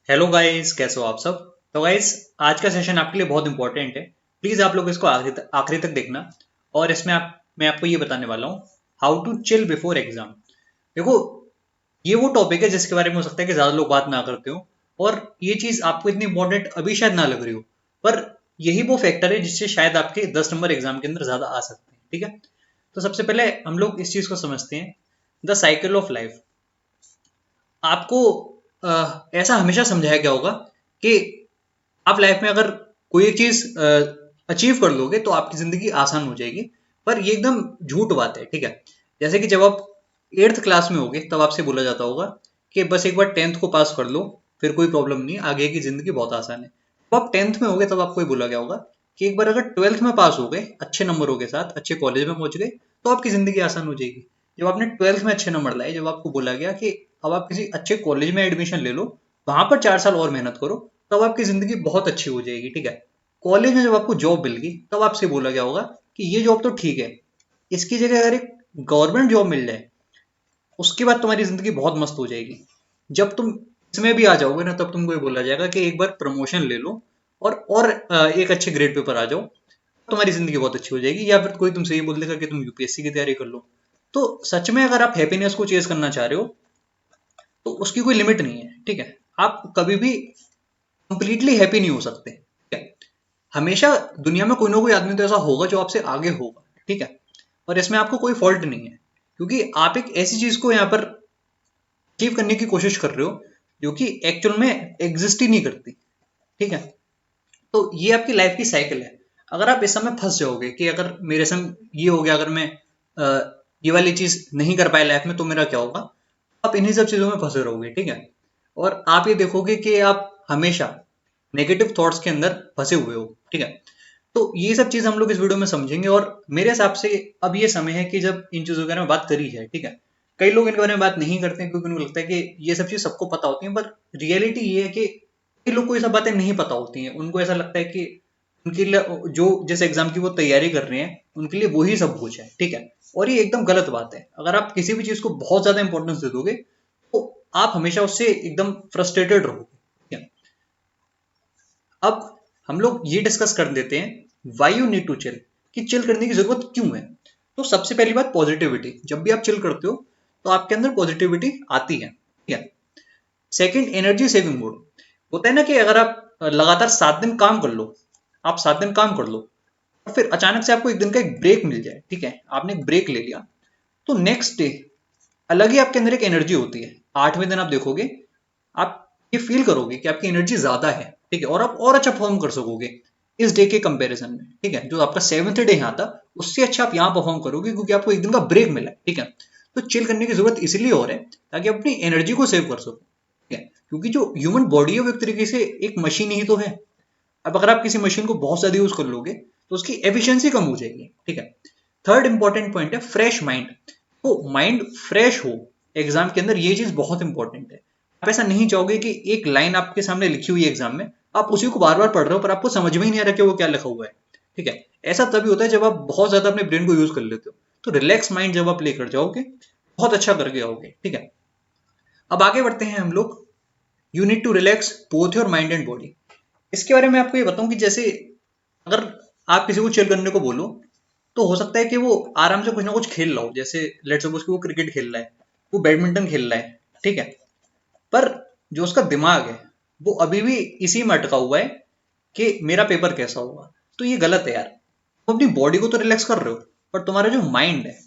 Hello guys, कैसे हो आप सब। तो गाइस, आज का सेशन आपके लिए बहुत इंपॉर्टेंट है। प्लीज आप लोग इसको आखिरी तक देखना। और इसमें मैं आपको ये बताने वाला हूँ how to chill before exam. देखो, ये वो टॉपिक है जिसके बारे में हो सकता है कि ज्यादा लोग बात ना करते हो, और ये चीज आपको इतनी इंपॉर्टेंट अभी शायद ना लग रही हो, पर यही वो फैक्टर है जिससे शायद आपके 10 नंबर एग्जाम के अंदर ज्यादा आ सकते हैं। ठीक है, तो सबसे पहले हम लोग इस चीज को समझते हैं, द साइकिल ऑफ लाइफ। आपको ऐसा हमेशा समझाया गया होगा कि आप लाइफ में अगर कोई एक चीज अचीव कर लोगे तो आपकी जिंदगी आसान हो जाएगी। पर ये एकदम झूठ बात है। ठीक है, जैसे कि जब आप 8th क्लास में होगे तब आपसे बोला जाता होगा कि बस एक बार 10th को पास कर लो, फिर कोई प्रॉब्लम नहीं, आगे की जिंदगी बहुत आसान है। जब आप 10th में होगे तब आपको ये बोला गया होगा कि एक बार अगर 12th में पास हो गए अच्छे नंबरों के साथ, अच्छे कॉलेज में पहुंच गए, तो आपकी जिंदगी आसान हो जाएगी। जब आपने 12th में अच्छे नंबर लाए, जब आपको बोला गया कि अब आप किसी अच्छे कॉलेज में एडमिशन ले लो, वहां पर 4 साल और मेहनत करो, तब आपकी जिंदगी बहुत अच्छी हो जाएगी। ठीक है, कॉलेज में जब आपको जॉब मिल गई तब आपसे बोला गया होगा कि ये जॉब तो ठीक है, इसकी जगह अगर एक गवर्नमेंट जॉब मिल जाए, उसके बाद तुम्हारी जिंदगी बहुत मस्त हो जाएगी। जब तुम इसमें भी आ जाओगे ना, तब तुमको ये बोला जाएगा कि एक बार प्रमोशन ले लो और एक अच्छे ग्रेड पेपर आ जाओ, तुम्हारी जिंदगी बहुत अच्छी हो जाएगी। या फिर कोई तुमसे ये बोल देगा कि तुम यूपीएससी की तैयारी कर लो। तो सच में अगर आप हैप्पीनेस को चेज करना चाह रहे हो तो उसकी कोई लिमिट नहीं है। ठीक है, आप कभी भी कंप्लीटली हैप्पी नहीं हो सकते। ठीक है, हमेशा दुनिया में कोई ना कोई आदमी तो ऐसा होगा जो आपसे आगे होगा। ठीक है, और इसमें आपको कोई फॉल्ट नहीं है, क्योंकि आप एक ऐसी चीज को यहाँ पर अचीव करने की कोशिश कर रहे हो जो कि एक्चुअल में एग्जिस्ट ही नहीं करती। ठीक है, तो ये आपकी लाइफ की साइकिल है। अगर आप इस समय फंस जाओगे कि अगर मेरे संग ये हो गया, अगर मैं ये वाली चीज नहीं कर पाया लाइफ में तो मेरा क्या होगा, आप इन्हीं सब चीजों में फंसे रहोगे। ठीक है, और आप ये देखोगे कि आप हमेशा नेगेटिव थॉट्स के अंदर फंसे हुए हो। ठीक है, तो ये सब चीज हम लोग इस वीडियो में समझेंगे, और मेरे हिसाब से अब ये समय है कि जब इन चीजों के बारे में बात करी जाए। ठीक है, कई लोग इनके बारे में बात नहीं करते हैं क्योंकि उनको लगता है कि ये सब चीज सबको पता होती है, पर रियलिटी ये है कि कई लोग को ये सब बातें नहीं पता होती हैं। उनको ऐसा लगता है कि उनके लिए जो जिस एग्जाम की वो तैयारी कर रहे हैं उनके लिए वही सब कुछ है। ठीक है, और ये एकदम गलत बात है। अगर आप किसी भी चीज को बहुत ज्यादा इंपॉर्टेंस दे दोगे तो आप हमेशा उससे एकदम फ्रस्ट्रेटेड रहोगे। ठीक है, अब हम लोग ये डिस्कस कर देते हैं why you need to chill, कि चिल करने की जरूरत क्यों है। तो सबसे पहली बात पॉजिटिविटी। जब भी आप चिल करते हो तो आपके अंदर पॉजिटिविटी आती है। ठीक है, सेकंड, एनर्जी सेविंग मोड। होता है ना कि अगर आप लगातार 7 दिन काम कर लो, आप 7 दिन काम कर लो और फिर अचानक से आपको एक दिन का एक ब्रेक मिल जाए। ठीक है, आपने एक ब्रेक ले लिया, तो नेक्स्ट डे अलग ही आपके अंदर एक एनर्जी होती है। 8वें दिन आप देखोगे, आप ये फील करोगे कि आपकी एनर्जी ज्यादा है। ठीक है, और आप और अच्छा परफॉर्म कर सकोगे इस डे के कंपैरिजन में। ठीक है, जो आपका 7th डे यहाँ था उससे अच्छा आप यहाँ परफॉर्म करोगे क्योंकि आपको एक दिन का ब्रेक मिला है। ठीक है, तो चिल करने की जरूरत इसलिए हो रहा है ताकि आप अपनी एनर्जी को सेव कर सको। ठीक है, क्योंकि जो ह्यूमन बॉडी है वो एक तरीके से एक मशीन ही तो है। अब अगर आप किसी मशीन को बहुत ज्यादा यूज कर लोगे तो उसकी एफिशिएंसी कम हो जाएगी। ठीक है, थर्ड इंपॉर्टेंट पॉइंट है फ्रेश माइंड। तो माइंड फ्रेश हो एग्जाम के अंदर, ये चीज बहुत इंपॉर्टेंट है। आप ऐसा नहीं चाहोगे कि एक लाइन आपके सामने लिखी हुई है एग्जाम में, आप उसी को बार बार पढ़ रहे हो पर आपको समझ में ही नहीं आ रहा कि वो क्या लिखा हुआ है। ठीक है, ऐसा तभी होता है जब आप बहुत ज्यादा अपने ब्रेन को यूज कर लेते हो। तो रिलैक्स माइंड जब आप लेकर जाओगे बहुत अच्छा करके आओगे। ठीक है, अब आगे बढ़ते हैं हम लोग। You need to relax both your mind and body. इसके बारे में आपको ये बताऊं कि जैसे अगर आप किसी को चिल करने को बोलो तो हो सकता है कि वो आराम से कुछ ना कुछ खेल रहा हो। जैसे लेट्स सपोज कि वो क्रिकेट खेल रहा है, वो बैडमिंटन खेल रहा है। ठीक है, पर जो उसका दिमाग है वो अभी भी इसी में अटका हुआ है कि मेरा पेपर कैसा होगा। तो ये गलत है यार। तुम अपनी बॉडी को तो रिलैक्स कर रहे हो, पर तुम्हारा जो माइंड है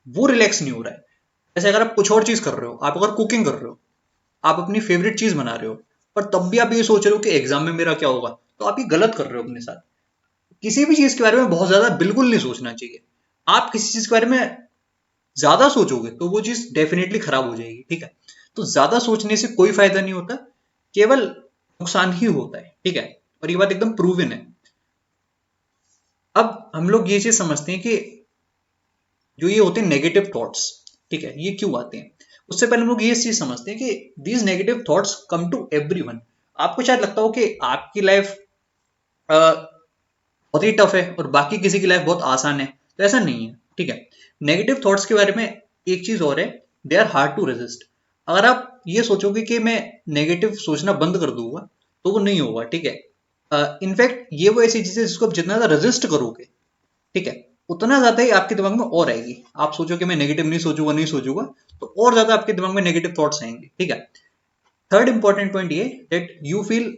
वो रिलैक्स नहीं हो रहा है। जैसे अगर आप कुछ और चीज कर रहे हो, आप अगर कुकिंग कर रहे हो, आप अपनी फेवरेट चीज बना रहे हो, पर तब भी आप ये सोच रहे हो कि एग्जाम में मेरा क्या होगा, तो आप ये गलत कर रहे हो अपने साथ। किसी भी चीज के बारे में बहुत ज्यादा बिल्कुल नहीं सोचना चाहिए। आप किसी चीज के बारे में ज्यादा सोचोगे तो वो चीज डेफिनेटली खराब हो जाएगी। ठीक है, तो ज्यादा सोचने से कोई फायदा नहीं होता, केवल नुकसान ही होता है। ठीक है, और ये बात एकदम प्रूवन है। अब हम लोग ये चीज समझते हैं कि जो ये होते हैं नेगेटिव थॉट्स, ठीक है, ये क्यों आते हैं। उससे पहले हम लोग ये चीज समझते हैं कि these negative thoughts come to everyone. आपको शायद लगता हो कि आपकी लाइफ बहुत ही टफ है और बाकी किसी की लाइफ बहुत आसान है, तो ऐसा नहीं है। ठीक है, नेगेटिव थॉट्स के बारे में एक चीज और है, they are hard to resist. अगर आप ये सोचोगे कि मैं नेगेटिव सोचना बंद कर दूंगा तो वो नहीं होगा, ठीक है। इनफैक्ट ये वो ऐसी चीज है जिसको आप जितना ज्यादा रेजिस्ट करोगे, ठीक है, उतना ज्यादा ही आपके दिमाग में और आएगी। आप सोचो कि मैं नेगेटिव नहीं सोचूंगा नहीं सोचूंगा, तो और ज्यादा आपके दिमाग में नेगेटिव थॉट्स आएंगे, ठीक है। थर्ड इंपॉर्टेंट पॉइंट ये दैट यू फील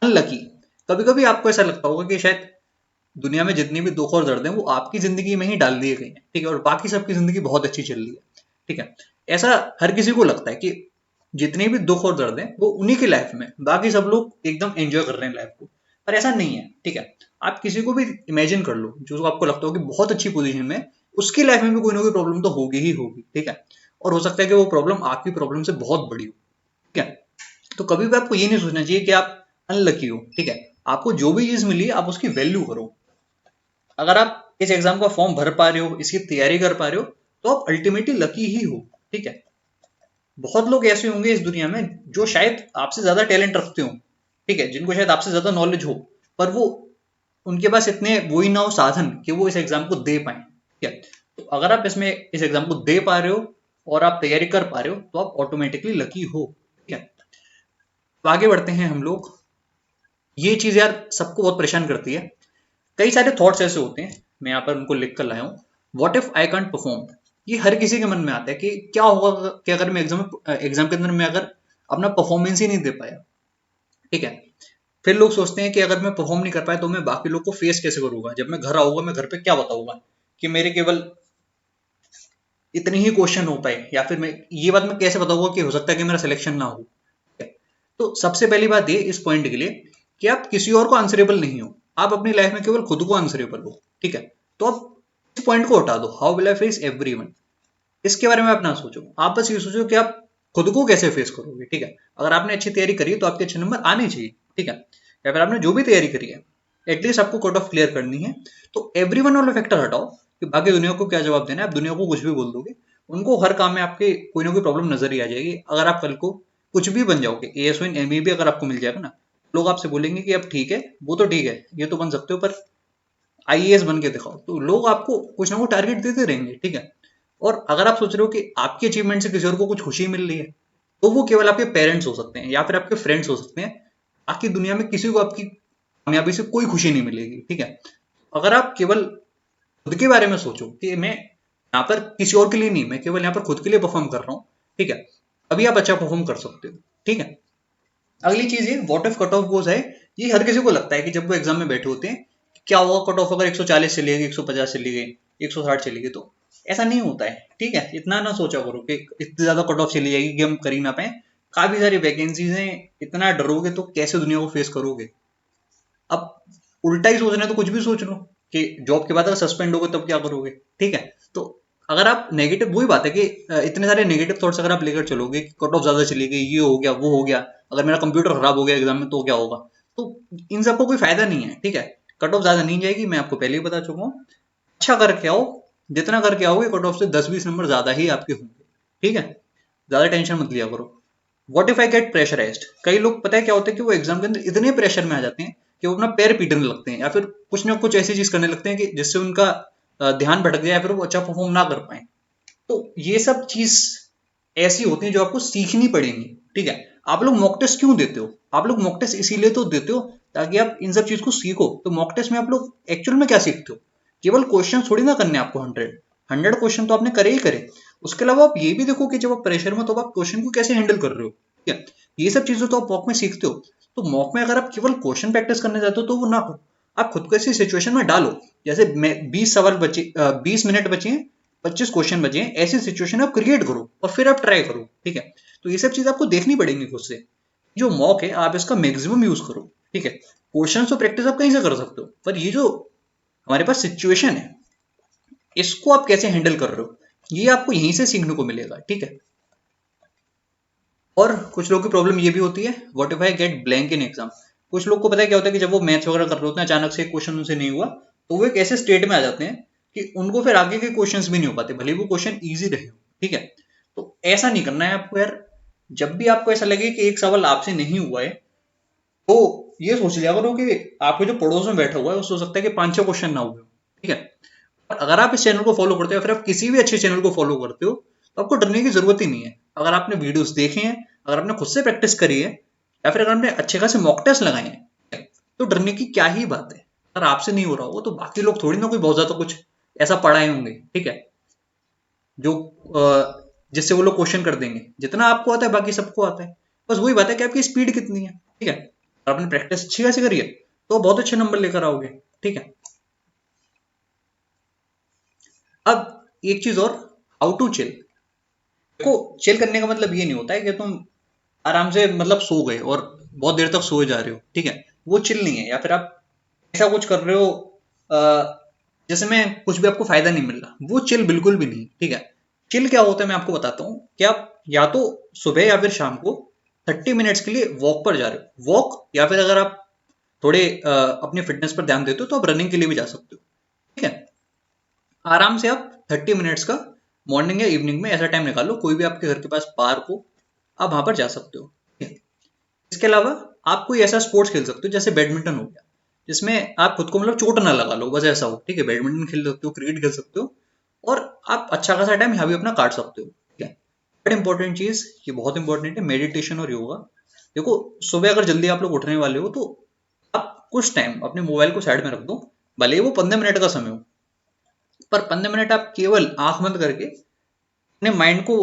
अनलकी। कभी कभी आपको ऐसा लगता होगा कि शायद दुनिया में जितनी भी दुख और दर्द हैं वो आपकी जिंदगी में ही डाल दिए गए हैं, ठीक है, और बाकी सबकी जिंदगी बहुत अच्छी चल रही है, ठीक है। ऐसा हर किसी को लगता है कि जितने भी दुख और दर्द हैं वो उन्हीं की लाइफ में, बाकी सब लोग एकदम एंजॉय कर रहे हैं लाइफ को। पर ऐसा नहीं है, ठीक है। आप किसी को भी इमेजिन कर लो जो आपको लगता हो कि बहुत अच्छी पोजीशन में, उसकी लाइफ में भी कोई ना कोई प्रॉब्लम तो होगी ही होगी, ठीक है। और हो सकता है कि वो प्रॉब्लम आपकी प्रॉब्लम से बहुत बड़ी हो, ठीक है। तो कभी भी आपको ये नहीं सोचना चाहिए कि आप अनलकी हो, ठीक है। आपको जो भी चीज मिली है आप उसकी वैल्यू करो। अगर आप इस एग्जाम का फॉर्म भर पा रहे हो, इसकी तैयारी कर पा रहे हो, तो आप अल्टीमेटली लकी ही हो, ठीक है। बहुत लोग ऐसे होंगे इस दुनिया में जो शायद आपसे ज्यादा टैलेंट रखते हो, ठीक है, जिनको शायद आपसे ज्यादा नॉलेज हो, पर वो उनके पास इतने वो ही ना हो साधन कि वो इस एग्जाम को दे पाए, ठीक है। तो अगर आप इसमें इस एग्जाम को दे पा रहे हो और आप तैयारी कर पा रहे हो तो आप ऑटोमेटिकली लकी हो, ठीक है। तो आगे बढ़ते हैं हम लोग। ये चीज यार सबको बहुत परेशान करती है। कई सारे थॉट्स ऐसे होते हैं, मैं यहाँ पर उनको लिख कर लाया हूँ। What if I can't perform. ये हर किसी के मन में आता है कि क्या होगा कि अगर मैं एग्जाम के अंदर मैं अगर अपना परफॉर्मेंस ही नहीं दे पाया, ठीक है। फिर लोग सोचते हैं कि अगर मैं परफॉर्म नहीं कर पाया तो मैं बाकी लोग को फेस कैसे करूंगा, जब मैं घर आऊंगा मैं घर पे क्या बताऊंगा कि मेरे केवल इतने ही क्वेश्चन हो पाए, या फिर मैं ये बात मैं कैसे बताऊंगा कि हो सकता है कि मेरा सिलेक्शन ना हो। तो सबसे पहली बात ये इस पॉइंट के लिए कि आप किसी और को आंसरेबल नहीं हो, आप अपनी लाइफ में केवल खुद को आंसरेबल हो, ठीक है। तो आप इस पॉइंट को हटा दो, how will I face everyone. इसके बारे में आप ना सोचो, आप बस ये सोचो कि आप खुद को कैसे फेस करोगे, ठीक है। अगर आपने अच्छी तैयारी करी है तो आपके अच्छे नंबर आने चाहिए, ठीक है। या फिर आपने जो भी तैयारी करी है एटलीस्ट आपको कट ऑफ क्लियर करनी है। तो एवरीवन वाला फैक्टर हटाओ कि बाकी दुनिया को क्या जवाब देना है, आप दुनिया को कुछ भी बोल दोगे, उनको हर काम में आपके कोई ना कोई प्रॉब्लम नजर ही आ जाएगी। अगर आप कल को कुछ भी बन जाओगे, एएसओ इन एमई भी अगर आपको मिल जाएगा ना, लोग आपसे बोलेंगे कि अब ठीक है, वो तो ठीक है, ये तो बन सकते हो, पर आईएएस बन के दिखाओ। तो लोग आपको कुछ ना कुछ टारगेट देते रहेंगे, ठीक है। और अगर आप सोच रहे हो कि आपके अचीवमेंट से किसी और को कुछ खुशी मिल रही है, तो वो केवल आपके पेरेंट्स हो सकते हैं या फिर आपके फ्रेंड्स हो सकते हैं। बाकी दुनिया में किसी को आपकी कामयाबी से कोई खुशी नहीं मिलेगी, ठीक है। अगर आप केवल खुद के बारे में सोचो कि मैं यहाँ पर किसी और के लिए नहीं, मैं केवल यहाँ पर खुद के लिए परफॉर्म कर रहा हूँ, ठीक है, अभी आप अच्छा परफॉर्म कर सकते हो, ठीक है। अगली चीज है what if cut off goes है। ये हर किसी को लगता है कि जब वो एग्जाम में बैठे होते हैं, क्या होगा कट ऑफ अगर 140 चली गई, 150 चली गई, 160 चली गई, तो ऐसा नहीं होता है, ठीक है। इतना ना सोचा करो कि इतनी ज्यादा कट ऑफ चली जाएगी कि हम कर ही ना पाए, काफी सारी वैकेंसीज हैं, इतना डरोगे तो कैसे दुनिया को फेस करोगे। अब उल्टा ही सोचना है तो कुछ भी सोच लो कि जॉब के बाद अगर सस्पेंड होगे तब क्या करोगे, ठीक है। तो अगर आप नेगेटिव, वही बात है कि इतने सारे नेगेटिव थॉट्स अगर आप लेकर चलोगे कि कट ऑफ ज्यादा चली गई, ये हो गया वो हो गया, अगर मेरा कंप्यूटर खराब हो गया एग्जाम में तो क्या होगा, तो इन सबको कोई फायदा नहीं है, ठीक है। कट ऑफ ज्यादा नहीं जाएगी, मैं आपको पहले ही बता चुका हूँ। अच्छा करके आओ, जितना करके आओगे कट ऑफ से 10-20 नंबर ज्यादा ही आपके होंगे, ठीक है। ज्यादा टेंशन मत लिया करो। What if I get pressurised. कई लोग पता है क्या होता है कि वो एग्जाम के अंदर इतने प्रेशर में आ जाते हैं कि वो अपना पैर पीटने लगते हैं या फिर कुछ ना कुछ ऐसी चीज करने लगते हैं कि जिससे उनका ध्यान भटक जाए या फिर वो अच्छा परफॉर्म ना कर पाए। तो ये सब चीज ऐसी होती है जो आपको सीखनी पड़ेगी, ठीक है। आप लोग मॉक टेस्ट क्यों देते हो? आप लोग मॉक टेस्ट इसीलिए तो देते हो ताकि आप इन सब चीज को सीखो। तो मॉक टेस्ट में आप लोग एक्चुअल में क्या सीखते हो? केवल क्वेश्चन थोड़ी ना करने आपको 100 क्वेश्चन तो आपने करे ही करे। उसके अलावा आप ये भी देखो कि जब आप प्रेशर में तो आप क्वेश्चन को कैसे हैंडल कर रहे हो, ठीक है। ये सब चीजें तो आप मॉक में सीखते हो। तो मॉक में अगर आप केवल क्वेश्चन प्रैक्टिस करने जाते हो तो वो ना हो। आप खुद को ऐसी सिचुएशन में डालो, जैसे मैं 20 सवाल बचे, 20 मिनट बचे हैं, 25 क्वेश्चन बचे हैं, ऐसी सिचुएशन आप क्रिएट करो और फिर आप ट्राई करो, ठीक है। तो ये सब चीज आपको देखनी पड़ेंगी खुद से। जो मॉक है आप इसका मैक्सिमम यूज करो, ठीक है। क्वेश्चन तो प्रैक्टिस आप कहीं से कर सकते हो, पर ये जो हमारे पास सिचुएशन है इसको आप कैसे हैंडल कर रहे हो, ये आपको यहीं से सीखने को मिलेगा, ठीक है। और कुछ लोगों की प्रॉब्लम ये भी होती है, what if I gate blank in exam. कुछ लोग को पता है क्या होता है कि जब वो मैथ्स वगैरह कर रहे होते हैं, अचानक से क्वेश्चन उनसे नहीं हुआ, तो वो एक ऐसे स्टेट में आ जाते हैं कि उनको फिर आगे के क्वेश्चंस भी नहीं हो पाते, भले वो क्वेश्चन ईजी रहे हो, ठीक है। तो ऐसा नहीं करना है आपको यार। जब भी आपको ऐसा लगे कि एक सवाल आपसे नहीं हुआ है, तो ये सोच लिया करो कि आपके जो पड़ोस में बैठा हुआ है उसको हो सकता है कि 5-6 क्वेश्चन ना हुए हो, ठीक है। और अगर आप इस चैनल को फॉलो करते हो या फिर आप किसी भी अच्छे चैनल को फॉलो करते हो तो आपको डरने की जरूरत ही नहीं है। अगर आपने वीडियोस देखे हैं, अगर आपने खुद से प्रैक्टिस करी है, या फिर अगर आपने अच्छे खासे मॉक टेस्ट लगाए हैं, तो डरने की क्या ही बात है। अगर आपसे नहीं हो रहा होगा तो बाकी लोग थोड़ी ना कोई बहुत ज्यादा कुछ ऐसा पढ़ाए होंगे, ठीक है, जो जिससे वो लोग क्वेश्चन कर देंगे। जितना आपको आता है बाकी सबको आता है। बस वही बात है कि आपकी स्पीड कितनी है, ठीक है। अगर आपने प्रैक्टिस अच्छी खासी करी है तो बहुत अच्छे नंबर लेकर आओगे, ठीक है। अब एक चीज और, हाउ टू चिल। देखो, चिल करने का मतलब ये नहीं होता है कि तुम आराम से मतलब सो गए और बहुत देर तक सोए जा रहे हो, ठीक है, वो चिल नहीं है। या फिर आप ऐसा कुछ कर रहे हो जैसे में कुछ भी आपको फायदा नहीं मिल रहा, वो चिल बिल्कुल भी नहीं, ठीक है। चिल क्या होता है मैं आपको बताता हूँ कि आप या तो सुबह या फिर शाम को 30 मिनट्स के लिए वॉक पर जा रहे हो, वॉक, या फिर अगर आप थोड़े अपने फिटनेस पर ध्यान देते हो तो आप रनिंग के लिए भी जा सकते हो, ठीक है। आराम से आप 30 मिनट्स का मॉर्निंग या इवनिंग में ऐसा टाइम निकालो, कोई भी आपके घर के पास पार्क हो, आप वहां पर जा सकते हो, ठीक है। इसके अलावा आप कोई ऐसा स्पोर्ट्स खेल सकते हो जैसे बैडमिंटन हो गया, जिसमें आप खुद को मतलब चोट ना लगा लो, बस ऐसा हो, ठीक है। बैडमिंटन खेल सकते हो, क्रिकेट खेल सकते हो, और आप अच्छा खासा टाइम यहाँ भी अपना काट सकते हो, ठीक है। बट इंपॉर्टेंट चीज, ये बहुत इंपॉर्टेंट है, मेडिटेशन और योगा। देखो, सुबह अगर जल्दी आप लोग उठने वाले हो तो आप कुछ टाइम अपने मोबाइल को साइड में रख दो, भले ही वो 15 मिनट का समय हो, पर 15 मिनट आप केवल आंख बंद करके अपने माइंड को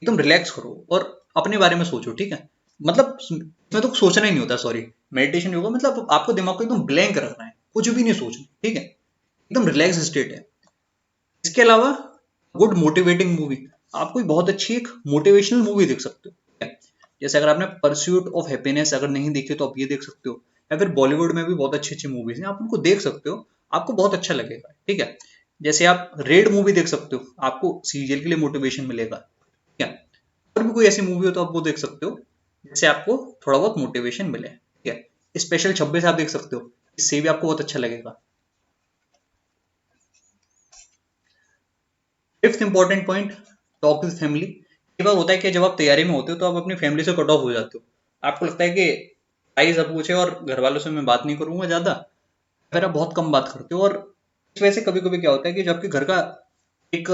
एकदम रिलैक्स करो और अपने बारे में सोचो, ठीक है। मतलब इसमें तो सोचना ही नहीं होता, सॉरी, मेडिटेशन योगा मतलब आपको दिमाग को एकदम ब्लैंक रखना है, कुछ भी नहीं सोचना, ठीक है, एकदम रिलैक्स स्टेट है। इसके अलावा गुड मोटिवेटिंग मूवी, आप कोई बहुत अच्छी एक मोटिवेशनल मूवी देख सकते हो, ठीक है। जैसे अगर आपने परस्यूट ऑफ हैप्पीनेस अगर नहीं देखी तो आप ये देख सकते हो, या फिर बॉलीवुड में भी बहुत अच्छी अच्छी मूवीज हैं, आप उनको देख सकते हो, आपको बहुत अच्छा लगेगा, ठीक है। जैसे आप रेड मूवी देख सकते हो, आपको सीरियल के लिए मोटिवेशन मिलेगा, ठीक है। और भी कोई ऐसी मूवी हो तो आप वो देख सकते हो जिससे आपको थोड़ा बहुत मोटिवेशन मिले, ठीक है। स्पेशल 26 आप देख सकते हो, इससे भी आपको बहुत अच्छा लगेगा। Fifth important point, talk with family. कई बार होता है कि जब आप तैयारी में होते हो तो आप अपनी फैमिली से कट ऑफ हो जाते हो, आपको लगता है कि भाई सब कुछ है और घर वालों से मैं बात नहीं करूंगा ज्यादा, फिर आप बहुत कम बात करते हो। और इस वजह से कभी कभी क्या होता है कि जो आपके घर का एक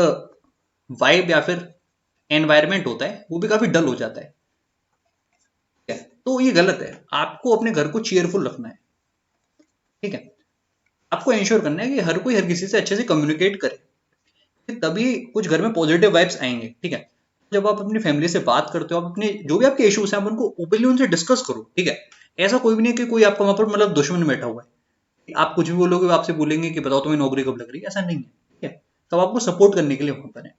वाइब या फिर एनवायरमेंट होता है वो भी काफी डल हो जाता है, ठीक है। तो ये गलत है, आपको अपने घर को चेयरफुल रखना है, ठीक है। आपको इंश्योर करना है कि हर कोई हर किसी से अच्छे से कम्युनिकेट करे, तभी कुछ घर में पॉजिटिव वाइब्स आएंगे, ठीक है। जब आप अपनी फैमिली से बात करते हो, आप अपने जो भी आपके इश्यूज हैं आप उनको ओपनली उनसे डिस्कस करो, ठीक है। ऐसा कोई भी नहीं कि कोई आपका वहां पर मतलब दुश्मन बैठा हुआ है, आप कुछ भी बोलोगे वो आपसे बोलेंगे कि बताओ तुम्हें नौकरी कब लग रही है, ऐसा नहीं है, ठीक है। तब आपको सपोर्ट करने के लिए वहां पर है।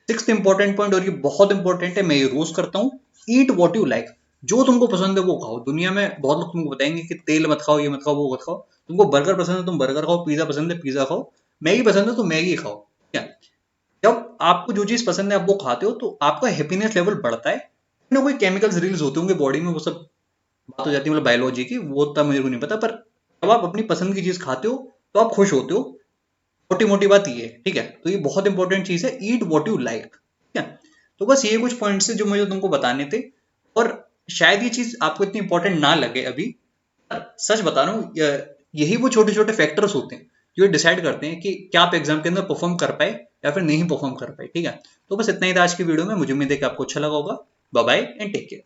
सिक्स्थ इंपॉर्टेंट पॉइंट, और ये बहुत इंपॉर्टेंट है, मैं ये रोज करता हूँ, ईट वॉट यू लाइक। जो तुमको पसंद है वो खाओ। दुनिया में बहुत लोग तुमको बताएंगे कि तेल मत खाओ, ये मत खाओ, वो मत खाओ। तुमको बर्गर पसंद है तुम बर्गर खाओ, पिज्जा पसंद है पिज्जा खाओ, मैगी पसंद है तो मैगी खाओ, ठीक है। जब आपको जो चीज पसंद है आप वो खाते हो तो आपका हैप्पीनेस लेवल बढ़ता है। ना कोई केमिकल्स रिलीज होते होंगे बॉडी में, वो सब बात हो जाती है मतलब बायोलॉजी की, वो तब मुझे को नहीं पता, पर जब आप अपनी पसंद की चीज खाते हो तो आप खुश होते हो। मोटी मोटी बात ये है, ठीक है। तो ये बहुत इंपॉर्टेंट चीज है, ईट वॉट यू लाइक, ठीक है। तो बस ये कुछ पॉइंट्स है जो मुझे तुमको बताने थे, और शायद ये चीज आपको इतनी इंपॉर्टेंट ना लगे अभी, पर सच बता रहा हूँ, यही वो छोटे छोटे फैक्टर्स होते हैं जो डिसाइड करते हैं कि क्या आप एग्जाम के अंदर परफॉर्म कर पाए या फिर नहीं परफॉर्म कर पाए, ठीक है। तो बस इतना ही था आज की वीडियो में, मुझे उम्मीद है कि आपको अच्छा लगा होगा। Bye bye and take care.